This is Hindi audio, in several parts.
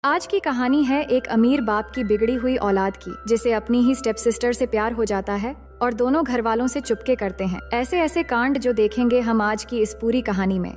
आज की कहानी है एक अमीर बाप की बिगड़ी हुई औलाद की, जिसे अपनी ही स्टेप सिस्टर से प्यार हो जाता है और दोनों घर वालों से चुपके करते हैं ऐसे ऐसे कांड जो देखेंगे हम आज की इस पूरी कहानी में।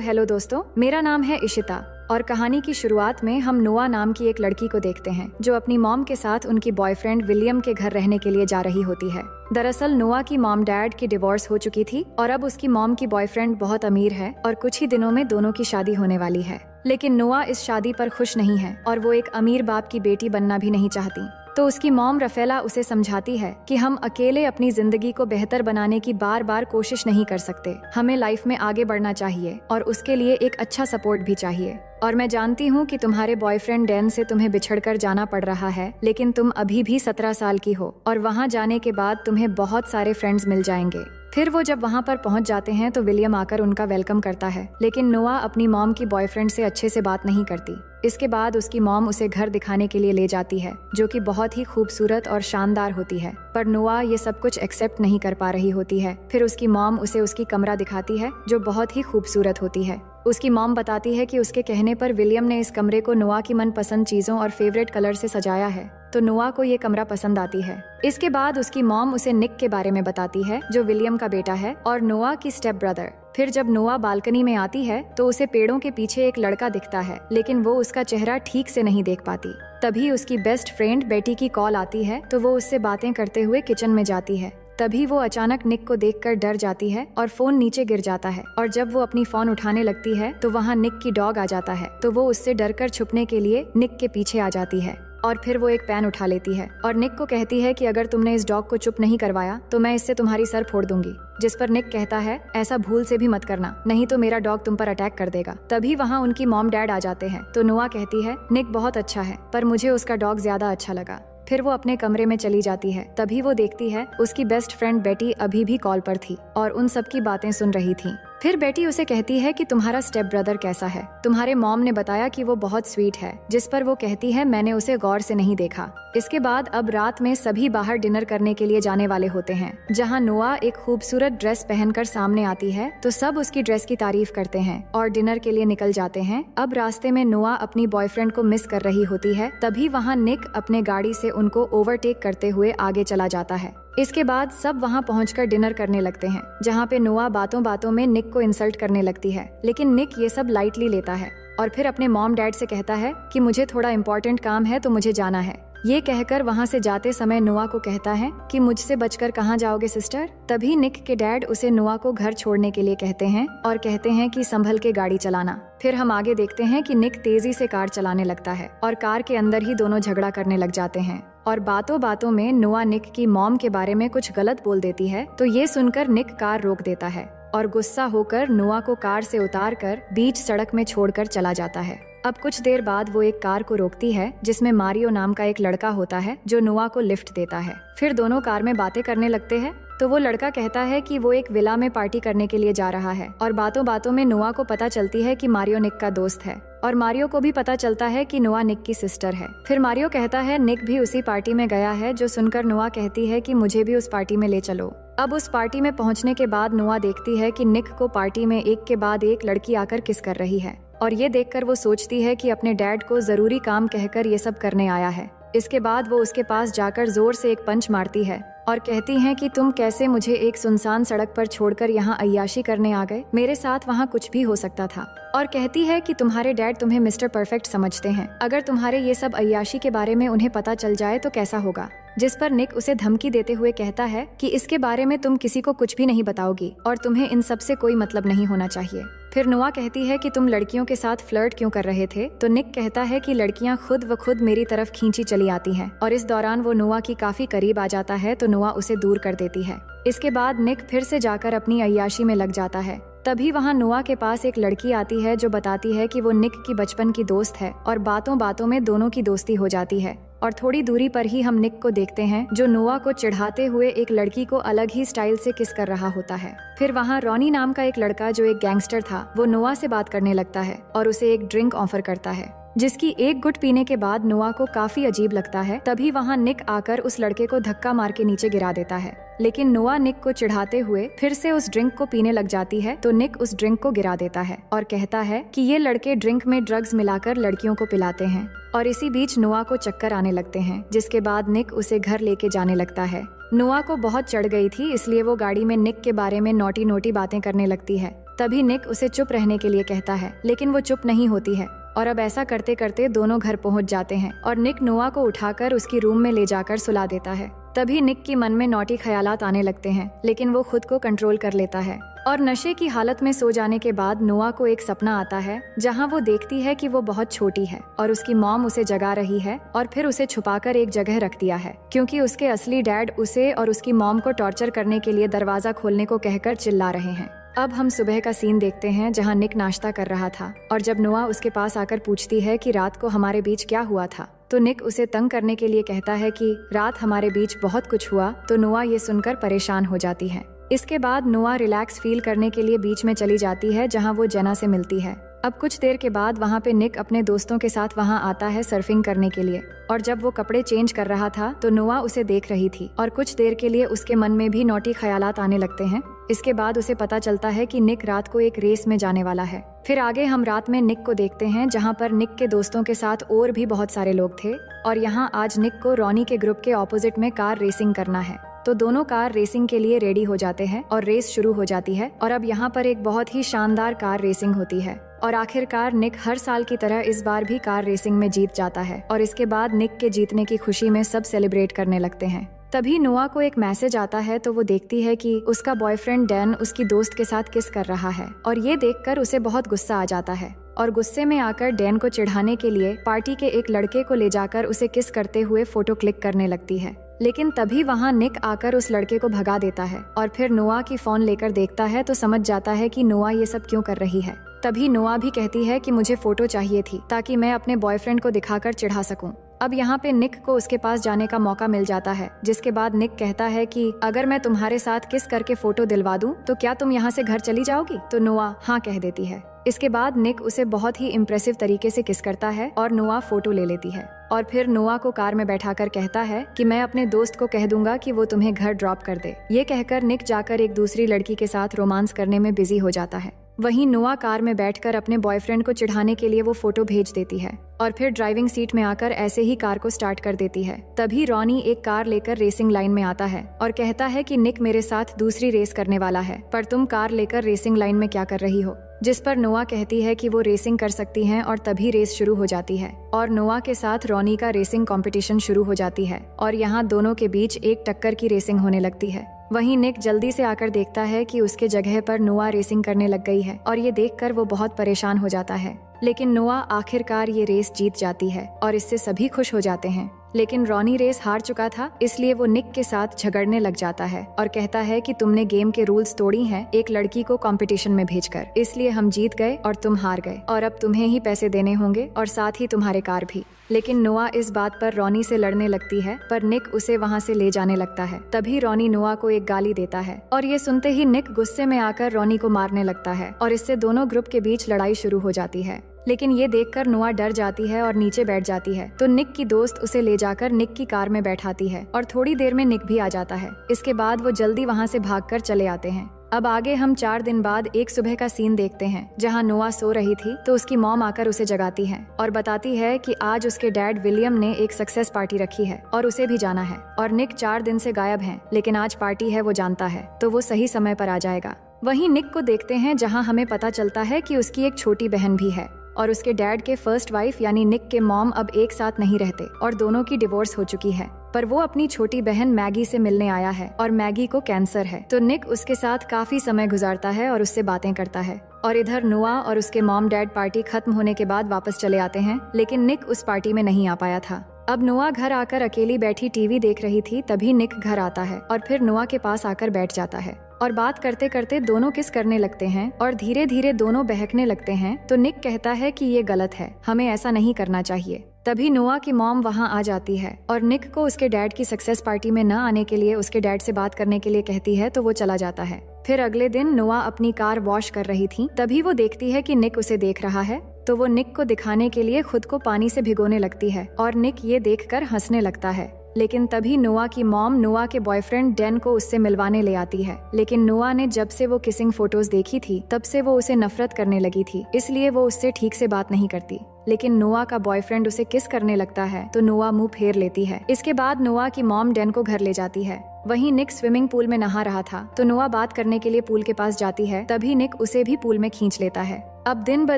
हेलो दोस्तों, मेरा नाम है इशिता और कहानी की शुरुआत में हम नोआ नाम की एक लड़की को देखते हैं जो अपनी मॉम के साथ उनकी बॉयफ्रेंड विलियम के घर रहने के लिए जा रही होती है। दरअसल नोआ की मॉम डैड की डिवोर्स हो चुकी थी और अब उसकी मॉम की बॉयफ्रेंड बहुत अमीर है और कुछ ही दिनों में दोनों की शादी होने वाली है। लेकिन नोआ इस शादी पर खुश नहीं है और वो एक अमीर बाप की बेटी बनना भी नहीं चाहती। तो उसकी मॉम रफेला उसे समझाती है कि हम अकेले अपनी जिंदगी को बेहतर बनाने की बार बार कोशिश नहीं कर सकते, हमें लाइफ में आगे बढ़ना चाहिए और उसके लिए एक अच्छा सपोर्ट भी चाहिए। और मैं जानती हूँ कि तुम्हारे बॉयफ्रेंड डैन से तुम्हें बिछड़कर जाना पड़ रहा है, लेकिन तुम अभी भी 17 साल की हो और वहाँ जाने के बाद तुम्हें बहुत सारे फ्रेंड्स मिल जाएंगे। फिर वो जब वहाँ पर पहुँच जाते हैं तो विलियम आकर उनका वेलकम करता है, लेकिन नोआ अपनी मॉम की बॉयफ्रेंड से अच्छे से बात नहीं करती। इसके बाद उसकी मॉम उसे घर दिखाने के लिए ले जाती है जो कि बहुत ही खूबसूरत और शानदार होती है, पर नोआ ये सब कुछ एक्सेप्ट नहीं कर पा रही होती है। फिर उसकी मॉम उसे उसकी कमरा दिखाती है जो बहुत ही खूबसूरत होती है। उसकी मॉम बताती है कि उसके कहने पर विलियम ने इस कमरे को नोआ की मनपसंद चीजों और फेवरेट कलर से सजाया है, तो नोआ को ये कमरा पसंद आती है। इसके बाद उसकी मॉम उसे निक के बारे में बताती है जो विलियम का बेटा है और नोआ की स्टेप ब्रदर। फिर जब नोआ बालकनी में आती है तो उसे पेड़ों के पीछे एक लड़का दिखता है, लेकिन वो उसका चेहरा ठीक से नहीं देख पाती। तभी उसकी बेस्ट फ्रेंड बेटी की कॉल आती है तो वो उससे बातें करते हुए किचन में जाती है। तभी वो अचानक निक को देखकर डर जाती है और फोन नीचे गिर जाता है और जब वो अपनी फोन उठाने लगती है तो वहाँ निक की डॉग आ जाता है, तो वो उससे डरकर छुपने के लिए निक के पीछे आ जाती है और फिर वो एक पेन उठा लेती है और निक को कहती है कि अगर तुमने इस डॉग को चुप नहीं करवाया तो मैं इससे तुम्हारी सर फोड़ दूंगी। जिस पर निक कहता है ऐसा भूल से भी मत करना, नहीं तो मेरा डॉग तुम पर अटैक कर देगा। तभी वहाँ उनकी मॉम डैड आ जाते हैं तो नोआ कहती है निक बहुत अच्छा है पर मुझे उसका डॉग ज्यादा अच्छा लगा। फिर वो अपने कमरे में चली जाती है। तभी वो देखती है उसकी बेस्ट फ्रेंड बेटी अभी भी कॉल पर थी और उन सब की बातें सुन रही थी। फिर बेटी उसे कहती है कि तुम्हारा स्टेप ब्रदर कैसा है, तुम्हारे मॉम ने बताया कि वो बहुत स्वीट है। जिस पर वो कहती है मैंने उसे गौर से नहीं देखा। इसके बाद अब रात में सभी बाहर डिनर करने के लिए जाने वाले होते हैं, जहाँ नोआ एक खूबसूरत ड्रेस पहनकर सामने आती है तो सब उसकी ड्रेस की तारीफ करते हैं और डिनर के लिए निकल जाते हैं। अब रास्ते में नोआ अपनी बॉयफ्रेंड को मिस कर रही होती है, तभी वहाँ निक अपने गाड़ी से उनको ओवरटेक करते हुए आगे चला जाता है। इसके बाद सब वहाँ पहुंचकर डिनर करने लगते हैं, जहाँ पे नोआ बातों बातों में निक को इंसल्ट करने लगती है, लेकिन निक ये सब लाइटली लेता है और फिर अपने मॉम डैड से कहता है कि मुझे थोड़ा इम्पोर्टेंट काम है तो मुझे जाना है। ये कहकर वहाँ से जाते समय नोआ को कहता है कि मुझसे बचकर कहाँ जाओगे सिस्टर। तभी निक के डैड उसे नोआ को घर छोड़ने के लिए कहते हैं और कहते हैं कि संभल के गाड़ी चलाना। फिर हम आगे देखते हैं कि निक तेजी से कार चलाने लगता है और कार के अंदर ही दोनों झगड़ा करने लग जाते हैं और बातों बातों में नोआ निक की मॉम के बारे में कुछ गलत बोल देती है, तो ये सुनकर निक कार रोक देता है और गुस्सा होकर नोआ को कार से उतार कर बीच सड़क में छोड़कर चला जाता है। अब कुछ देर बाद वो एक कार को रोकती है जिसमें मारियो नाम का एक लड़का होता है जो नोआ को लिफ्ट देता है। फिर दोनों कार में बातें करने लगते हैं तो वो लड़का कहता है कि वो एक विला में पार्टी करने के लिए जा रहा है और बातों बातों में नोआ को पता चलती है कि मारियो निक का दोस्त है और मारियो को भी पता चलता है कि नोआ निक की सिस्टर है। फिर मारियो कहता है निक भी उसी पार्टी में गया है, जो सुनकर नोआ कहती है कि मुझे भी उस पार्टी में ले चलो। अब उस पार्टी में पहुंचने के बाद नोआ देखती है कि निक को पार्टी में एक के बाद एक लड़की आकर किस कर रही है और ये देखकर वो सोचती है कि अपने डैड को जरूरी काम कहकर ये सब करने आया है। इसके बाद वो उसके पास जाकर जोर से एक पंच मारती है और कहती हैं कि तुम कैसे मुझे एक सुनसान सड़क पर छोड़कर यहाँ अय्याशी करने आ गए, मेरे साथ वहाँ कुछ भी हो सकता था। और कहती है कि तुम्हारे डैड तुम्हें मिस्टर परफेक्ट समझते हैं, अगर तुम्हारे ये सब अय्याशी के बारे में उन्हें पता चल जाए तो कैसा होगा। जिस पर निक उसे धमकी देते हुए कहता है कि इसके बारे में तुम किसी को कुछ भी नहीं बताओगी और तुम्हें इन सब से कोई मतलब नहीं होना चाहिए। फिर नोआ कहती है कि तुम लड़कियों के साथ फ्लर्ट क्यों कर रहे थे, तो निक कहता है कि लड़कियां खुद व खुद मेरी तरफ खींची चली आती हैं और इस दौरान वो नोआ की काफी करीब आ जाता है तो नोआ उसे दूर कर देती है। इसके बाद निक फिर से जाकर अपनी अय्याशी में लग जाता है। तभी वहाँ नोआ के पास एक लड़की आती है जो बताती है कि वो निक की बचपन की दोस्त है और बातों बातों में दोनों की दोस्ती हो जाती है और थोड़ी दूरी पर ही हम निक को देखते हैं जो नोआ को चिढ़ाते हुए एक लड़की को अलग ही स्टाइल से किस कर रहा होता है। फिर वहाँ रॉनी नाम का एक लड़का जो एक गैंगस्टर था वो नोआ से बात करने लगता है और उसे एक ड्रिंक ऑफर करता है। जिसकी एक गुट पीने के बाद नोआ को काफी अजीब लगता है। तभी वहाँ निक आकर उस लड़के को धक्का मार के नीचे गिरा देता है, लेकिन नोआ निक को चिढ़ाते हुए फिर से उस ड्रिंक को पीने लग जाती है। तो निक उस ड्रिंक को गिरा देता है और कहता है कि ये लड़के ड्रिंक में ड्रग्स मिलाकर लड़कियों को पिलाते हैं। और इसी बीच नोआ को चक्कर आने लगते हैं, जिसके बाद निक उसे घर लेके जाने लगता है। नोआ को बहुत चढ़ गई थी, इसलिए वो गाड़ी में निक के बारे में नोटी नोटी बातें करने लगती है। तभी निक उसे चुप रहने के लिए कहता है, लेकिन वो चुप नहीं होती है। और अब ऐसा करते करते दोनों घर पहुंच जाते हैं और निक नोआ को उठाकर उसकी रूम में ले जाकर सुला देता है। तभी निक की मन में नौटी ख्यालात आने लगते हैं, लेकिन वो खुद को कंट्रोल कर लेता है। और नशे की हालत में सो जाने के बाद नोआ को एक सपना आता है, जहां वो देखती है कि वो बहुत छोटी है और उसकी मॉम उसे जगा रही है और फिर उसे छुपाकर एक जगह रख दिया है, क्योंकि उसके असली डैड उसे और उसकी मॉम को टॉर्चर करने के लिए दरवाजा खोलने को कहकर चिल्ला रहे हैं। अब हम सुबह का सीन देखते हैं, जहां निक नाश्ता कर रहा था और जब नोआ उसके पास आकर पूछती है कि रात को हमारे बीच क्या हुआ था, तो निक उसे तंग करने के लिए कहता है कि रात हमारे बीच बहुत कुछ हुआ। तो नोआ ये सुनकर परेशान हो जाती है। इसके बाद नोआ रिलैक्स फील करने के लिए बीच में चली जाती है, जहां वो जेना से मिलती है। अब कुछ देर के बाद वहाँ पे निक अपने दोस्तों के साथ वहाँ आता है सर्फिंग करने के लिए। और जब वो कपड़े चेंज कर रहा था तो नोआ उसे देख रही थी और कुछ देर के लिए उसके मन में भी नौटी ख्यालात आने लगते हैं। इसके बाद उसे पता चलता है कि निक रात को एक रेस में जाने वाला है। फिर आगे हम रात में निक को देखते हैं, जहाँ पर निक के दोस्तों के साथ और भी बहुत सारे लोग थे और यहाँ आज निक को रॉनी के ग्रुप के ऑपोजिट में कार रेसिंग करना है। तो दोनों कार रेसिंग के लिए रेडी हो जाते हैं और रेस शुरू हो जाती है। और अब यहाँ पर एक बहुत ही शानदार कार रेसिंग होती है और आखिरकार निक हर साल की तरह इस बार भी कार रेसिंग में जीत जाता है। और इसके बाद निक के जीतने की खुशी में सब सेलिब्रेट करने लगते हैं। तभी नोआ को एक मैसेज आता है, तो वो देखती है कि उसका बॉयफ्रेंड डैन उसकी दोस्त के साथ किस कर रहा है और ये देखकर उसे बहुत गुस्सा आ जाता है। और गुस्से में आकर डैन को चिढ़ाने के लिए पार्टी के एक लड़के को ले जाकर उसे किस करते हुए फोटो क्लिक करने लगती है। लेकिन तभी वहाँ निक आकर उस लड़के को भगा देता है और फिर नोआ की फोन लेकर देखता है तो समझ जाता है कि नोआ ये सब क्यों कर रही है। तभी नोआ भी कहती है कि मुझे फोटो चाहिए थी ताकि मैं अपने बॉयफ्रेंड को दिखाकर चिढ़ा सकूं। अब यहाँ पे निक को उसके पास जाने का मौका मिल जाता है, जिसके बाद निक कहता है कि अगर मैं तुम्हारे साथ किस करके फोटो दिलवा दूं तो क्या तुम यहाँ से घर चली जाओगी? तो नोआ हाँ कह देती है। इसके बाद निक उसे बहुत ही इम्प्रेसिव तरीके से किस करता है और नोआ फोटो ले लेती है। और फिर नोआ को कार में बैठाकर कहता है कि मैं अपने दोस्त को कह दूंगा कि वो तुम्हें घर ड्रॉप कर दे। ये कहकर निक जाकर एक दूसरी लड़की के साथ रोमांस करने में बिजी हो जाता है। वहीं नोआ कार में बैठकर अपने बॉयफ्रेंड को चिढ़ाने के लिए वो फोटो भेज देती है और फिर ड्राइविंग सीट में आकर ऐसे ही कार को स्टार्ट कर देती है। तभी रॉनी एक कार लेकर रेसिंग लाइन में आता है और कहता है कि निक मेरे साथ दूसरी रेस करने वाला है, पर तुम कार लेकर रेसिंग लाइन में क्या कर रही हो? जिस पर नोआ कहती है कि वो रेसिंग कर सकती हैं और तभी रेस शुरू हो जाती है और नोआ के साथ रॉनी का रेसिंग कंपटीशन शुरू हो जाती है और यहाँ दोनों के बीच एक टक्कर की रेसिंग होने लगती है। वहीं निक जल्दी से आकर देखता है कि उसके जगह पर नोआ रेसिंग करने लग गई है और ये देखकर वो बहुत परेशान हो जाता है। लेकिन नोआ आखिरकार ये रेस जीत जाती है और इससे सभी खुश हो जाते हैं। लेकिन रॉनी रेस हार चुका था, इसलिए वो निक के साथ झगड़ने लग जाता है और कहता है कि तुमने गेम के रूल्स तोड़ी हैं एक लड़की को कंपटीशन में भेजकर, इसलिए हम जीत गए और तुम हार गए और अब तुम्हें ही पैसे देने होंगे और साथ ही तुम्हारे कार भी। लेकिन नोआ इस बात पर रॉनी से लड़ने लगती है, पर निक उसे वहाँ से ले जाने लगता है। तभी रॉनी नोआ को एक गाली देता है और ये सुनते ही निक गुस्से में आकर रॉनी को मारने लगता है और इससे दोनों ग्रुप के बीच लड़ाई शुरू हो जाती है। लेकिन ये देखकर नोआ डर जाती है और नीचे बैठ जाती है। तो निक की दोस्त उसे ले जाकर निक की कार में बैठाती है और थोड़ी देर में निक भी आ जाता है। इसके बाद वो जल्दी वहाँ से भागकर चले आते हैं। अब आगे हम 4 दिन बाद एक सुबह का सीन देखते हैं, जहाँ नोआ सो रही थी तो उसकी मॉम आकर उसे जगाती है और बताती है कि आज उसके डैड विलियम ने एक सक्सेस पार्टी रखी है और उसे भी जाना है और निक 4 दिन से गायब है, लेकिन आज पार्टी है वो जानता है तो वो सही समय पर आ जाएगा। वहीं निक को देखते हैं, जहाँ हमें पता चलता है कि उसकी एक छोटी बहन भी है और उसके डैड के फर्स्ट वाइफ यानी निक के मॉम अब एक साथ नहीं रहते और दोनों की डिवोर्स हो चुकी है। पर वो अपनी छोटी बहन मैगी से मिलने आया है और मैगी को कैंसर है, तो निक उसके साथ काफी समय गुजारता है और उससे बातें करता है। और इधर नोआ और उसके मॉम डैड पार्टी खत्म होने के बाद वापस चले आते हैं, लेकिन निक उस पार्टी में नहीं आ पाया था। अब नोआ घर आकर अकेली बैठी टीवी देख रही थी, तभी निक घर आता है और फिर नोआ के पास आकर बैठ जाता है और बात करते करते दोनों किस करने लगते हैं और धीरे धीरे दोनों बहकने लगते हैं। तो निक कहता है कि ये गलत है, हमें ऐसा नहीं करना चाहिए। तभी नोआ की मॉम वहाँ आ जाती है और निक को उसके डैड की सक्सेस पार्टी में न आने के लिए उसके डैड से बात करने के लिए कहती है, तो वो चला जाता है। फिर अगले दिन नोआ अपनी कार वॉश कर रही थी, तभी वो देखती है कि निक उसे देख रहा है तो वो निक को दिखाने के लिए खुद को पानी से भिगोने लगती है और निक ये देखकर हंसने लगता है। लेकिन तभी नोआ की मॉम नोआ के बॉयफ्रेंड डैन को उससे मिलवाने ले आती है। लेकिन नोआ ने जब से वो किसिंग फोटोज देखी थी तब से वो उसे नफरत करने लगी थी, इसलिए वो उससे ठीक से बात नहीं करती। लेकिन नोआ का बॉयफ्रेंड उसे किस करने लगता है तो नोआ मुंह फेर लेती है। इसके बाद नोआ की मॉम डैन को घर ले जाती है। वहीं निक स्विमिंग पूल में नहा रहा था तो नोआ बात करने के लिए पूल के पास जाती है, तभी निक उसे भी पूल में खींच लेता है। अब दिन ब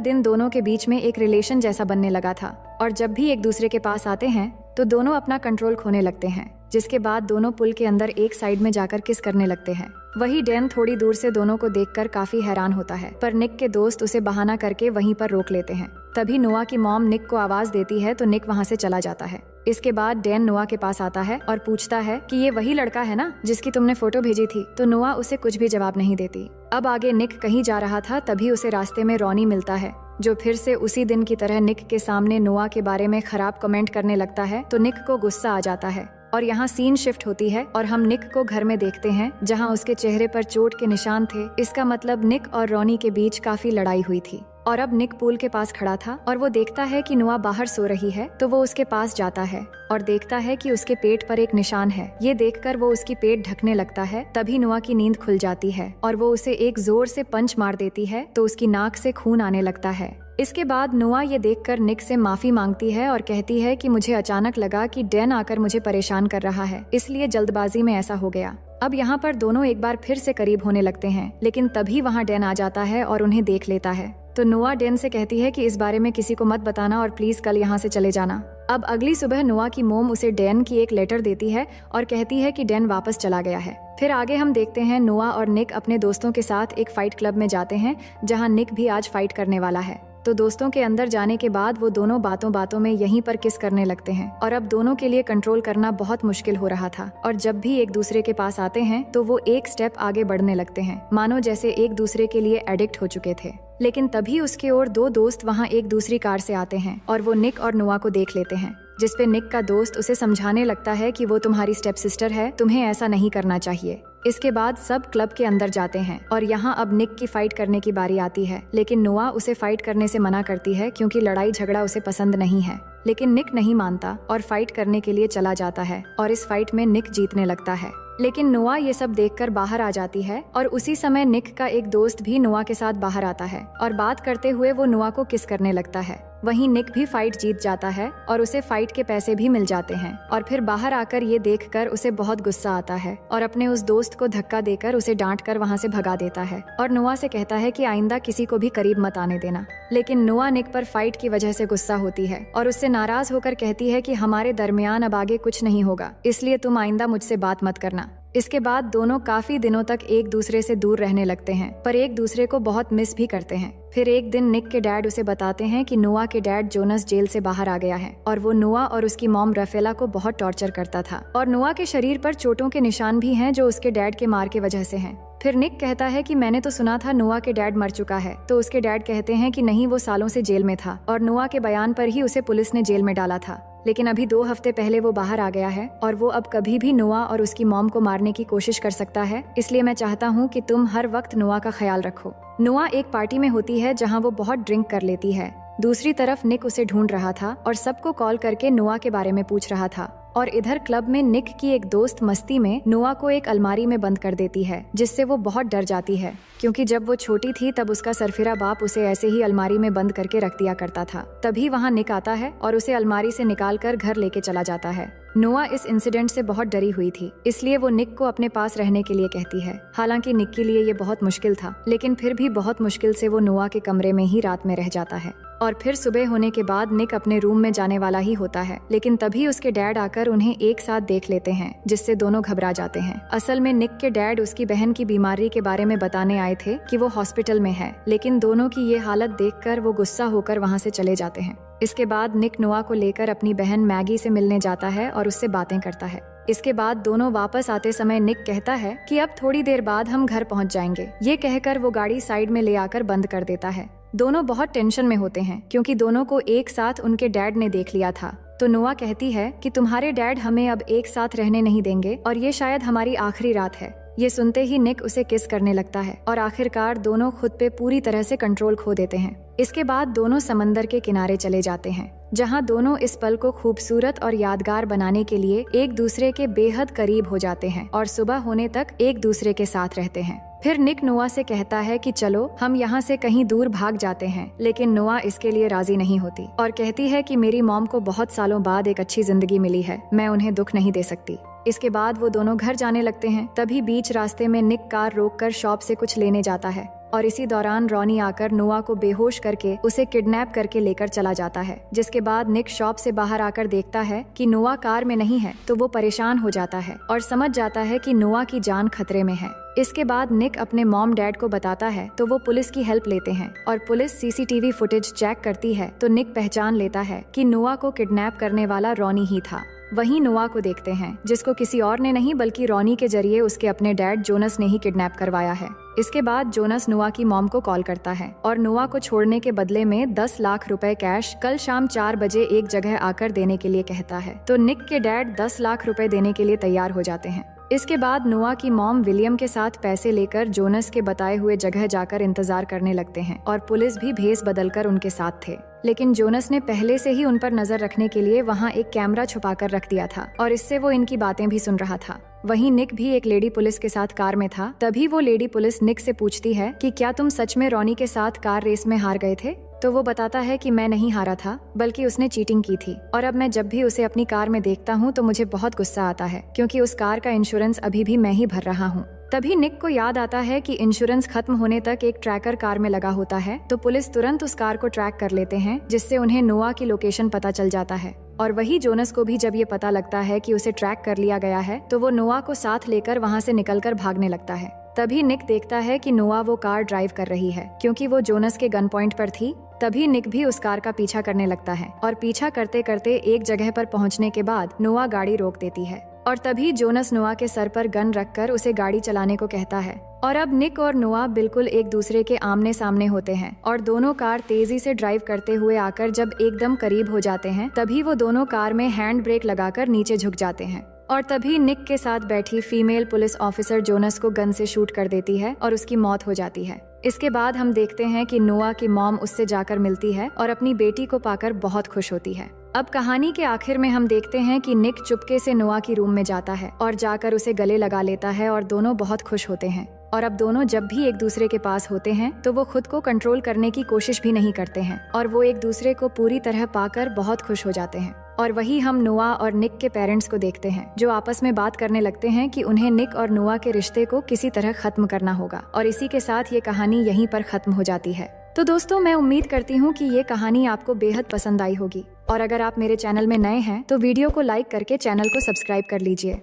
दिन दोनों के बीच में एक रिलेशन जैसा बनने लगा था और जब भी एक दूसरे के पास आते हैं तो दोनों अपना कंट्रोल खोने लगते हैं, जिसके बाद दोनों पुल के अंदर एक साइड में जाकर किस करने लगते हैं। वही डैन थोड़ी दूर से दोनों को देखकर काफी हैरान होता है, पर निक के दोस्त उसे बहाना करके वहीं पर रोक लेते हैं। तभी नोआ की मॉम निक को आवाज देती है तो निक वहाँ से चला जाता है। इसके बाद डैन नोआ के पास आता है और पूछता है कि ये वही लड़का है ना जिसकी तुमने फोटो भेजी थी, तो नोआ उसे कुछ भी जवाब नहीं देती। अब आगे निक कहीं जा रहा था, तभी उसे रास्ते में रॉनी मिलता है, जो फिर से उसी दिन की तरह निक के सामने नोआ के बारे में खराब कमेंट करने लगता है। तो निक को गुस्सा आ जाता है और यहाँ सीन शिफ्ट होती है और हम निक को घर में देखते हैं जहाँ उसके चेहरे पर चोट के निशान थे। इसका मतलब निक और रॉनी के बीच काफी लड़ाई हुई थी और अब निक पूल के पास खड़ा था और वो देखता है कि नोआ बाहर सो रही है, तो वो उसके पास जाता है और देखता है कि उसके पेट पर एक निशान है। ये देखकर वो उसकी पेट ढकने लगता है। तभी नोआ की नींद खुल जाती है और वो उसे एक जोर से पंच मार देती है तो उसकी नाक से खून आने लगता है। इसके बाद नोआ ये देखकर निक से माफी मांगती है और कहती है कि मुझे अचानक लगा कि डैन आकर मुझे परेशान कर रहा है, इसलिए जल्दबाजी में ऐसा हो गया। अब यहाँ पर दोनों एक बार फिर से करीब होने लगते हैं, लेकिन तभी वहाँ डैन आ जाता है और उन्हें देख लेता है। तो नोआ डैन से कहती है कि इस बारे में किसी को मत बताना और प्लीज कल यहाँ से चले जाना। अब अगली सुबह नोआ की मोम उसे डैन की एक लेटर देती है और कहती है कि डैन वापस चला गया है। फिर आगे हम देखते हैं नोआ और निक अपने दोस्तों के साथ एक फाइट क्लब में जाते हैं, जहाँ निक भी आज फाइट करने वाला है। तो दोस्तों के अंदर जाने के बाद वो दोनों बातों बातों में यहीं पर किस करने लगते हैं और अब दोनों के लिए कंट्रोल करना बहुत मुश्किल हो रहा था और जब भी एक दूसरे के पास आते हैं तो वो एक स्टेप आगे बढ़ने लगते हैं, मानो जैसे एक दूसरे के लिए एडिक्ट हो चुके थे। लेकिन तभी उसके और दो दोस्त वहाँ एक दूसरी कार से आते हैं और वो निक और नोआ को देख लेते हैं, जिसपे निक का दोस्त उसे समझाने लगता है कि वो तुम्हारी स्टेप सिस्टर है, तुम्हें ऐसा नहीं करना चाहिए। इसके बाद सब क्लब के अंदर जाते हैं और यहाँ अब निक की फाइट करने की बारी आती है, लेकिन नोआ उसे फाइट करने से मना करती है क्योंकि लड़ाई झगड़ा उसे पसंद नहीं है। लेकिन निक नहीं मानता और फाइट करने के लिए चला जाता है और इस फाइट में निक जीतने लगता है। लेकिन नोआ ये सब देखकर बाहर आ जाती है और उसी समय निक का एक दोस्त भी नोआ के साथ बाहर आता है और बात करते हुए वो नोआ को किस करने लगता है। वहीं निक भी फाइट जीत जाता है और उसे फाइट के पैसे भी मिल जाते हैं और फिर बाहर आकर ये देखकर उसे बहुत गुस्सा आता है और अपने उस दोस्त को धक्का देकर उसे डांट कर वहाँ से भगा देता है और नोआ से कहता है कि आइंदा किसी को भी करीब मत आने देना। लेकिन नोआ निक पर फाइट की वजह से गुस्सा होती है और उससे नाराज होकर कहती है कि हमारे दरमियान अब आगे कुछ नहीं होगा, इसलिए तुम आइंदा मुझसे बात मत करना। इसके बाद दोनों काफी दिनों तक एक दूसरे से दूर रहने लगते हैं, पर एक दूसरे को बहुत मिस भी करते हैं। फिर एक दिन निक के डैड उसे बताते हैं कि नोआ के डैड जोनस जेल से बाहर आ गया है और वो नोआ और उसकी मॉम रफेला को बहुत टॉर्चर करता था और नोआ के शरीर पर चोटों के निशान भी हैं जो उसके डैड के मार के वजह से हैं। फिर निक कहता है कि मैंने तो सुना था नोआ के डैड मर चुका है, तो उसके डैड कहते हैं कि नहीं, वो सालों से जेल में था और नोआ के बयान पर ही उसे पुलिस ने जेल में डाला था। लेकिन अभी 2 हफ्ते पहले वो बाहर आ गया है और वो अब कभी भी नोआ और उसकी मॉम को मारने की कोशिश कर सकता है, इसलिए मैं चाहता हूँ कि तुम हर वक्त नोआ का ख्याल रखो। नोआ एक पार्टी में होती है जहाँ वो बहुत ड्रिंक कर लेती है। दूसरी तरफ निक उसे ढूंढ रहा था और सबको कॉल करके नोआ के बारे में पूछ रहा था और इधर क्लब में निक की एक दोस्त मस्ती में नोआ को एक अलमारी में बंद कर देती है, जिससे वो बहुत डर जाती है क्योंकि जब वो छोटी थी तब उसका सरफिरा बाप उसे ऐसे ही अलमारी में बंद करके रख दिया करता था। तभी वहाँ निक आता है और उसे अलमारी से निकाल कर घर लेके चला जाता है। नोआ इस इंसिडेंट से बहुत डरी हुई थी, इसलिए वो निक को अपने पास रहने के लिए कहती है। हालांकि निक के लिए ये बहुत मुश्किल था, लेकिन फिर भी बहुत मुश्किल से वो नोआ के कमरे में ही रात में रह जाता है और फिर सुबह होने के बाद निक अपने रूम में जाने वाला ही होता है, लेकिन तभी उसके डैड आकर उन्हें एक साथ देख लेते हैं, जिससे दोनों घबरा जाते हैं। असल में निक के डैड उसकी बहन की बीमारी के बारे में बताने आए थे कि वो हॉस्पिटल में है, लेकिन दोनों की ये हालत देखकर वो गुस्सा होकर वहाँ से चले जाते हैं। इसके बाद निक नोआ को लेकर अपनी बहन मैगी से मिलने जाता है और उससे बातें करता है। इसके बाद दोनों वापस आते समय निक कहता है कि अब थोड़ी देर बाद हम घर पहुंच जाएंगे। ये कहकर वो गाड़ी साइड में ले आकर बंद कर देता है। दोनों बहुत टेंशन में होते हैं क्योंकि दोनों को एक साथ उनके डैड ने देख लिया था। तो नोआ कहती है कि तुम्हारे डैड हमें अब एक साथ रहने नहीं देंगे और ये शायद हमारी आखिरी रात है। ये सुनते ही निक उसे किस करने लगता है और आखिरकार दोनों खुद पे पूरी तरह से कंट्रोल खो देते हैं। इसके बाद दोनों समंदर के किनारे चले जाते हैं, जहां दोनों इस पल को खूबसूरत और यादगार बनाने के लिए एक दूसरे के बेहद करीब हो जाते हैं और सुबह होने तक एक दूसरे के साथ रहते हैं। फिर निक नोआ से कहता है कि चलो हम यहाँ से कहीं दूर भाग जाते हैं, लेकिन नोआ इसके लिए राजी नहीं होती और कहती है कि मेरी मॉम को बहुत सालों बाद एक अच्छी जिंदगी मिली है, मैं उन्हें दुख नहीं दे सकती। इसके बाद वो दोनों घर जाने लगते हैं। तभी बीच रास्ते में निक कार रोककर शॉप से कुछ लेने जाता है और इसी दौरान रॉनी आकर नोआ को बेहोश करके उसे किडनैप करके लेकर चला जाता है। जिसके बाद निक शॉप से बाहर आकर देखता है कि नोआ कार में नहीं है, तो वो परेशान हो जाता है और समझ जाता है कि नोआ की जान खतरे में है। इसके बाद निक अपने मॉम डैड को बताता है, तो वो पुलिस की हेल्प लेते हैं और पुलिस सीसीटीवी फुटेज चेक करती है, तो निक पहचान लेता है कि नोआ को किडनैप करने वाला रॉनी ही था। वहीं नोआ को देखते हैं, जिसको किसी और ने नहीं बल्कि रॉनी के जरिए उसके अपने डैड जोनस ने ही किडनैप करवाया है। इसके बाद जोनस नोआ की मॉम को कॉल करता है और नोआ को छोड़ने के बदले में 10 लाख रुपए कैश कल शाम 4 बजे एक जगह आकर देने के लिए कहता है। तो निक के डैड 10 लाख रुपए देने के लिए तैयार हो जाते हैं। इसके बाद नोआ की मॉम विलियम के साथ पैसे लेकर जोनस के बताए हुए जगह जाकर इंतजार करने लगते हैं और पुलिस भी भेस बदलकर उनके साथ थे। लेकिन जोनस ने पहले से ही उन पर नजर रखने के लिए वहां एक कैमरा छुपाकर रख दिया था और इससे वो इनकी बातें भी सुन रहा था। वहीं निक भी एक लेडी पुलिस के साथ कार में था। तभी वो लेडी पुलिस निक से पूछती है कि क्या तुम सच में रॉनी के साथ कार रेस में हार गए थे? तो वो बताता है कि मैं नहीं हारा था, बल्कि उसने चीटिंग की थी और अब मैं जब भी उसे अपनी कार में देखता हूँ तो मुझे बहुत गुस्सा आता है, क्योंकि उस कार का इंश्योरेंस अभी भी मैं ही भर रहा हूँ। तभी निक को याद आता है कि इंश्योरेंस खत्म होने तक एक ट्रैकर कार में लगा होता है, तो पुलिस तुरंत उस कार को ट्रैक कर लेते हैं, जिससे उन्हें नोआ की लोकेशन पता चल जाता है। और वही जोनस को भी जब ये पता लगता है कि उसे ट्रैक कर लिया गया है, तो वो नोआ को साथ लेकर वहाँ से निकलकर भागने लगता है। तभी निक देखता है कि नोआ वो कार ड्राइव कर रही है, क्योंकि वो जोनस के गन पॉइंट पर थी। तभी निक भी उस कार का पीछा करने लगता है और पीछा करते करते एक जगह पर पहुंचने के बाद नोआ गाड़ी रोक देती है और तभी जोनस नोआ के सर पर गन रखकर उसे गाड़ी चलाने को कहता है। और अब निक और नोआ बिल्कुल एक दूसरे के आमने सामने होते हैं और दोनों कार तेजी से ड्राइव करते हुए आकर जब एकदम करीब हो जाते हैं, तभी वो दोनों कार में हैंड ब्रेक लगाकर नीचे झुक जाते हैं और तभी निक के साथ बैठी फीमेल पुलिस ऑफिसर जोनस को गन से शूट कर देती है और उसकी मौत हो जाती है। इसके बाद हम देखते हैं कि नोआ की मॉम उससे जाकर मिलती है और अपनी बेटी को पाकर बहुत खुश होती है। अब कहानी के आखिर में हम देखते हैं कि निक चुपके से नोआ की रूम में जाता है और जाकर उसे गले लगा लेता है और दोनों बहुत खुश होते हैं। और अब दोनों जब भी एक दूसरे के पास होते हैं तो वो खुद को कंट्रोल करने की कोशिश भी नहीं करते हैं और वो एक दूसरे को पूरी तरह पाकर बहुत खुश हो जाते हैं। और वही हम नोआ और निक के पेरेंट्स को देखते हैं, जो आपस में बात करने लगते हैं कि उन्हें निक और नोआ के रिश्ते को किसी तरह खत्म करना होगा। और इसी के साथ ये कहानी यहीं पर खत्म हो जाती है। तो दोस्तों, मैं उम्मीद करती हूँ कि ये कहानी आपको बेहद पसंद आई होगी और अगर आप मेरे चैनल में नए हैं तो वीडियो को लाइक करके चैनल को सब्सक्राइब कर लीजिए।